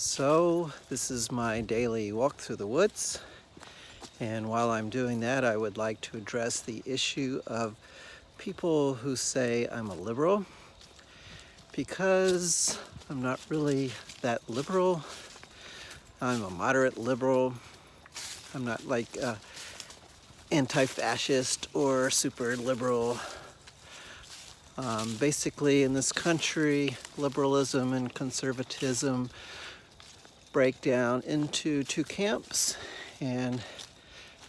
So this is my daily walk through the woods, and while I'm doing that, I would like to address the issue of people who say I'm a liberal, because I'm not really that liberal. I'm a moderate liberal. I'm not like anti-fascist or super liberal. Basically, in this country, liberalism and conservatism break down into two camps, and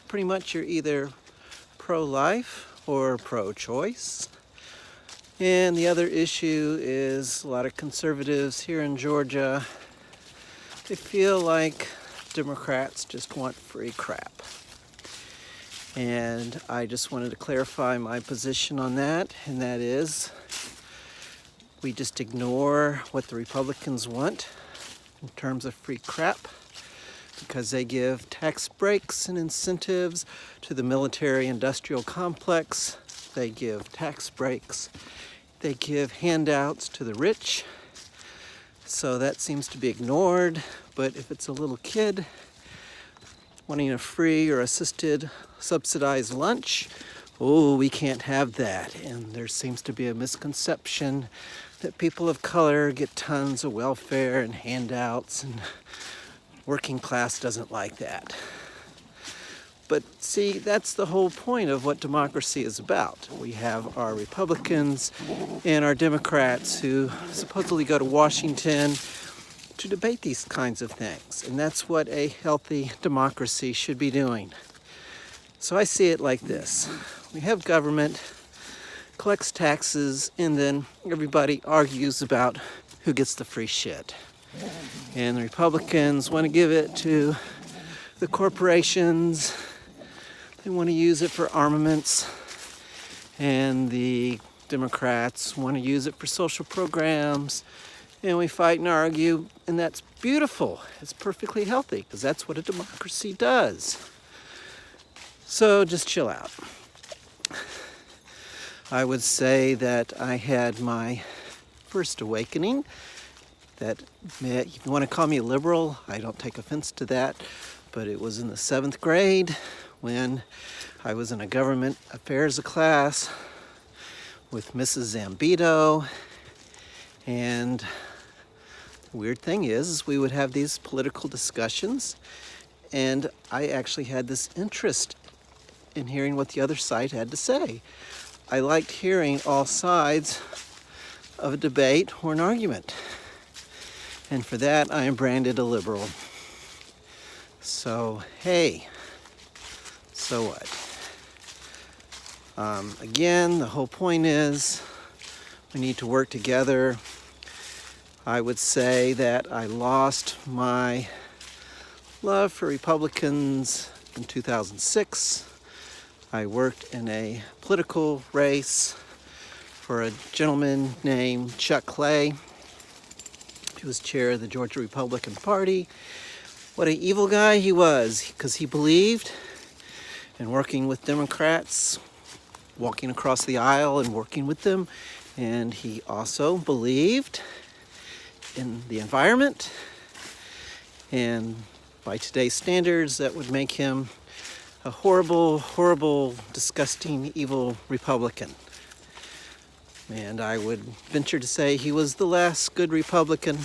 pretty much you're either pro-life or pro-choice. And the other issue is a lot of conservatives here in Georgia, they feel like Democrats just want free crap. And I just wanted to clarify my position on that, and that is we just ignore what the Republicans want in terms of free crap, because they give tax breaks and incentives to the military-industrial complex. They give tax breaks. They give handouts to the rich. So that seems to be ignored. But if it's a little kid wanting a free or assisted subsidized lunch, oh, we can't have that. And there seems to be a misconception that people of color get tons of welfare and handouts, and working class doesn't like that. But see, that's the whole point of what democracy is about. We have our Republicans and our Democrats who supposedly go to Washington to debate these kinds of things. And that's what a healthy democracy should be doing. So I see it like this. We have government, collects taxes, and then everybody argues about who gets the free shit. And the Republicans want to give it to the corporations. They want to use it for armaments. And the Democrats want to use it for social programs. And we fight and argue, and that's beautiful. It's perfectly healthy, because that's what a democracy does. So just chill out. I would say that I had my first awakening. That, if you want to call me a liberal, I don't take offense to that, but it was in the 7th grade when I was in a government affairs class with Mrs. Zambito, and the weird thing is we would have these political discussions, and I actually had this interest in hearing what the other side had to say. I liked hearing all sides of a debate or an argument. And for that, I am branded a liberal. So, hey, so what? Again, the whole point is we need to work together. I would say that I lost my love for Republicans in 2006. I worked in a political race for a gentleman named Chuck Clay. He was chair of the Georgia Republican Party. What an evil guy he was, because he believed in working with Democrats, walking across the aisle and working with them. And he also believed in the environment. And by today's standards, that would make him a horrible, horrible, disgusting, evil Republican. And I would venture to say he was the last good Republican.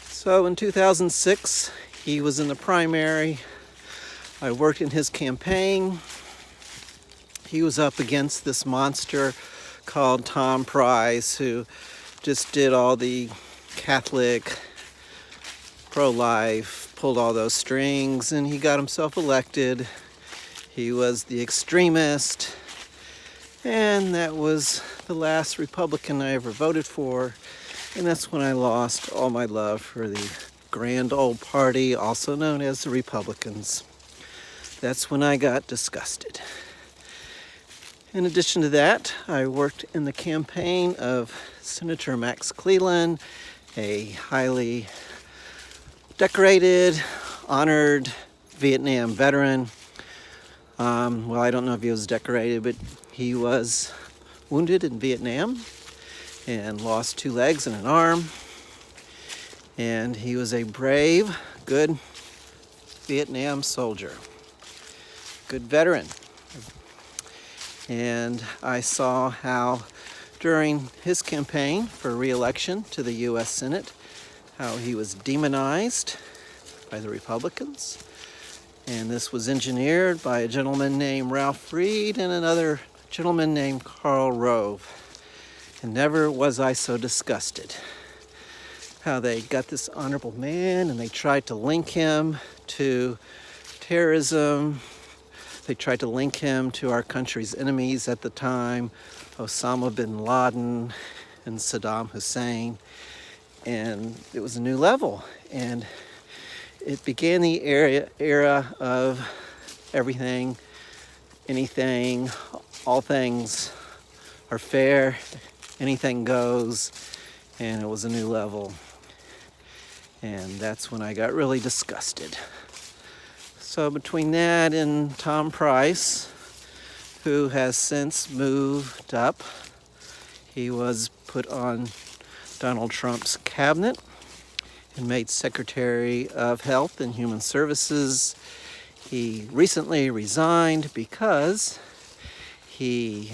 So in 2006, he was in the primary. I worked in his campaign. He was up against this monster called Tom Price, who just did all the Catholic, pro-life, pulled all those strings, and he got himself elected. He was the extremist, and that was the last Republican I ever voted for, and that's when I lost all my love for the grand old party, also known as the Republicans. That's when I got disgusted. In addition to that, I worked in the campaign of Senator Max Cleland, a highly decorated, honored Vietnam veteran. Well, I don't know if he was decorated, but he was wounded in Vietnam and lost 2 legs and an arm. And he was a brave, good Vietnam soldier, good veteran. And I saw how during his campaign for re-election to the U.S. Senate, how he was demonized by the Republicans. And this was engineered by a gentleman named Ralph Reed and another gentleman named Karl Rove. And never was I so disgusted. How they got this honorable man and they tried to link him to terrorism. They tried to link him to our country's enemies at the time, Osama bin Laden and Saddam Hussein. And it was a new level. And it began the era of everything, anything, all things are fair, anything goes, and it was a new level. And that's when I got really disgusted. So between that and Tom Price, who has since moved up, he was put on Donald Trump's cabinet and made Secretary of Health and Human Services. He recently resigned because he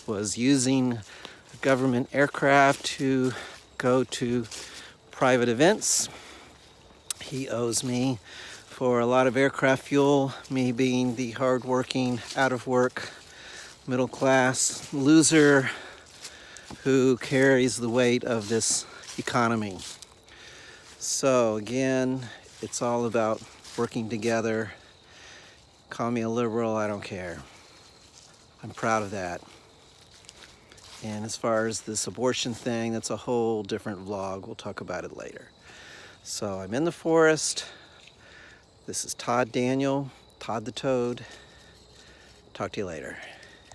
was using a government aircraft to go to private events. He owes me for a lot of aircraft fuel, me being the hardworking, out-of-work, middle-class loser who carries the weight of this economy. So again, it's all about working together. Call me a liberal, I don't care. I'm proud of that. And as far as this abortion thing, that's a whole different vlog. We'll talk about it later. So I'm in the forest. This is Todd Daniel, Todd the Toad. Talk to you later.